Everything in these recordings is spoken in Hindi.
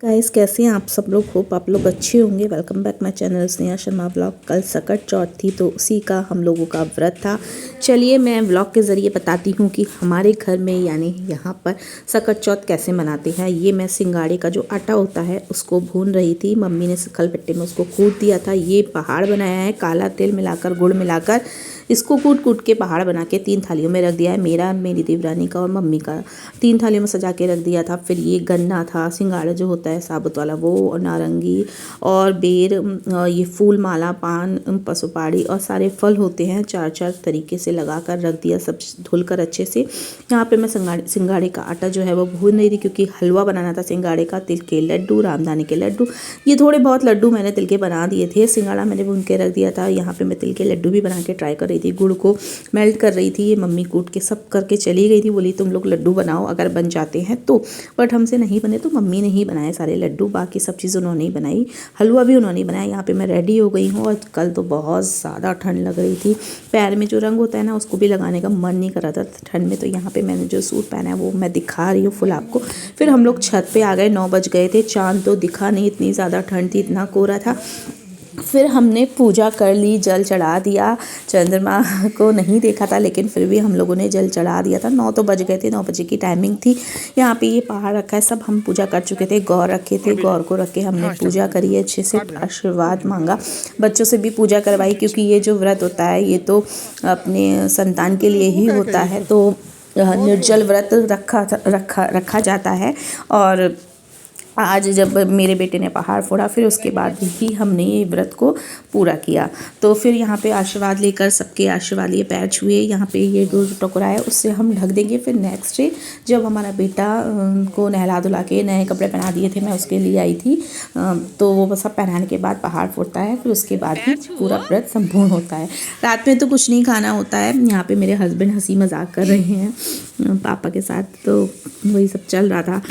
गाइस कैसे हैं आप सब लोग। होप आप लोग अच्छे होंगे। Welcome back my channel Sneha Sharma blog. कल सकट चौथ थी तो उसी का हम लोगों का व्रत था। चलिए मैं व्लॉग के ज़रिए बताती हूँ कि हमारे घर में यानी यहाँ पर सकट चौथ कैसे मनाते हैं। ये मैं सिंगाड़े का जो आटा होता है उसको भून रही थी। मम्मी ने खलबट्टे में उसको कूट दिया था। ये पहाड़ बनाया है काला तेल मिलाकर गुड़ मिलाकर। इसको कूट कूट के पहाड़ बना के 3 थालियों में रख दिया है। मेरा, मेरी देवरानी का और मम्मी का 3 थालियों में सजा के रख दिया था। फिर ये गन्ना था, सिंगाड़ा जो होता है साबुत वाला वो, और नारंगी और बेर, ये फूल माला, पान, पसुपाड़ी और सारे फल होते हैं 4-4 तरीके से लगा कर रख दिया, सब धुलकर अच्छे से। यहाँ पे मैं सिंगाड़े का आटा जो है वो भून रही थी क्योंकि हलवा बनाना था सिंगाड़े का। तिल के लड्डू, रामदाने के लड्डू, ये थोड़े बहुत लड्डू मैंने तिल के बना दिए थे। सिंगाड़ा मैंने भून के रख दिया था। यहाँ पे मैं तिल के लड्डू भी बना के ट्राई कर रही थी। गुड़ को मेल्ट कर रही थी। ये मम्मी कूट के सब करके चली गई थी। बोली तुम लोग लड्डू बनाओ अगर बन जाते हैं तो, बट हमसे नहीं बने तो मम्मी ने ही बनाए सारे लड्डू। बाकी सब चीज़ उन्होंने ही बनाई, हलवा भी उन्होंने ही बनाया। यहाँ पे मैं रेडी हो गई हूँ और कल तो बहुत ज़्यादा ठंड लग रही थी। पैर में जो रंग होता है ना उसको भी लगाने का मन नहीं कर रहा था ठंड में। तो यहाँ पे मैंने जो सूट पहना है वो मैं दिखा रही हूँ फुल आपको। फिर हम लोग छत पे आ गए। 9 बज गए थे। चाँद तो दिखा नहीं, इतनी ज़्यादा ठंड थी, इतना कोहरा था। फिर हमने पूजा कर ली, जल चढ़ा दिया। चंद्रमा को नहीं देखा था लेकिन फिर भी हम लोगों ने जल चढ़ा दिया था। 9 तो बज गए थे, 9 बजे की टाइमिंग थी। यहाँ पे ये पहाड़ रखा है, सब हम पूजा कर चुके थे। गौर रखे थे, गौर को रख के हमने पूजा करी है, अच्छे से आशीर्वाद मांगा। बच्चों से भी पूजा करवाई क्योंकि ये जो व्रत होता है ये तो अपने संतान के लिए ही होता है। तो निर्जल व्रत रखा जाता है। और आज जब मेरे बेटे ने पहाड़ फोड़ा फिर उसके बाद ही हमने ये व्रत को पूरा किया। तो फिर यहाँ पे आशीर्वाद लेकर सबके आशीर्वाद लिए, पैर छुए। यहाँ पे ये जो टोकरा है उससे हम ढक देंगे। फिर नेक्स्ट डे जब हमारा बेटा को नहला धुला के नए कपड़े पहना दिए थे, मैं उसके लिए आई थी, तो वो सब पहनाने के बाद पहाड़ फोड़ता है। फिर उसके बाद ही पूरा व्रत संपूर्ण होता है। रात में तो कुछ नहीं खाना होता है। यहाँ पे मेरे हस्बैंड हंसी मजाक कर रहे हैं पापा के साथ, तो वही सब चल रहा था।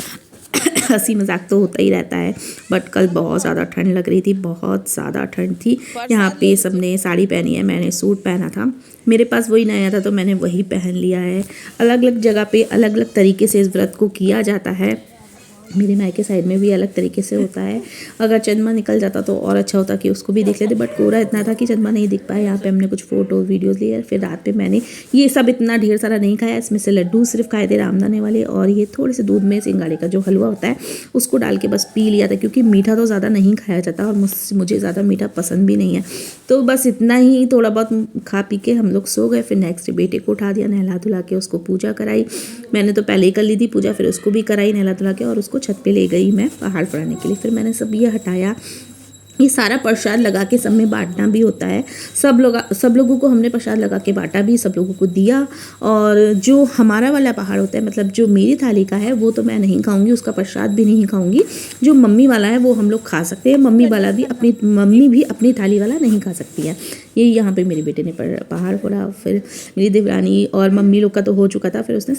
हंसी मजाक तो होता ही रहता है। बट कल बहुत ज़्यादा ठंड लग रही थी, बहुत ज़्यादा ठंड थी। यहाँ पे सबने साड़ी पहनी है, मैंने सूट पहना था। मेरे पास वही नया था तो मैंने वही पहन लिया है। अलग अलग जगह पे अलग अलग तरीके से इस व्रत को किया जाता है। मेरे मायके साइड में भी अलग तरीके से होता है। अगर चंद्रमा निकल जाता तो और अच्छा होता कि उसको भी देख लेते, बट कोहरा इतना था कि चंद्रमा नहीं दिख पाया। यहाँ पे हमने कुछ फ़ोटो वीडियोज़ लिए। फिर रात पे मैंने ये सब इतना ढेर सारा नहीं खाया। इसमें से लड्डू सिर्फ खाए थे रामदाने वाले, और ये थोड़े से दूध में सिंगाड़े का जो हलवा होता है उसको डाल के बस पी लिया था क्योंकि मीठा तो ज़्यादा नहीं खाया जाता और मुझे ज़्यादा मीठा पसंद भी नहीं है। तो बस इतना ही थोड़ा बहुत खा पी के हम लोग सो गए। फिर नेक्स्ट बेटे को उठा दिया, नहला धुला के उसको पूजा कराई। मैंने तो पहले ही कर ली थी पूजा, फिर उसको भी कराई नहला धुला के, और उसको छत पे ले गई मैं पहाड़ फोड़ने के लिए। फिर मैंने सब ये हटाया। ये सारा प्रसाद लगा के सब में बांटना भी होता है। सब लोगों को हमने प्रसाद लगा के बांटा भी, सब लोगों को दिया। और जो हमारा वाला पहाड़ होता है, मतलब जो मेरी थाली का है वो तो मैं नहीं खाऊंगी, उसका प्रसाद भी नहीं खाऊंगी। जो मम्मी वाला है वो हम लोग खा सकते हैं। मम्मी भी अपनी थाली वाला नहीं खा सकती है। ये यहाँ पे मेरे बेटे ने पहाड़ फोड़ा। फिर मेरी देवरानी और मम्मी लोग का तो हो चुका था। फिर उसने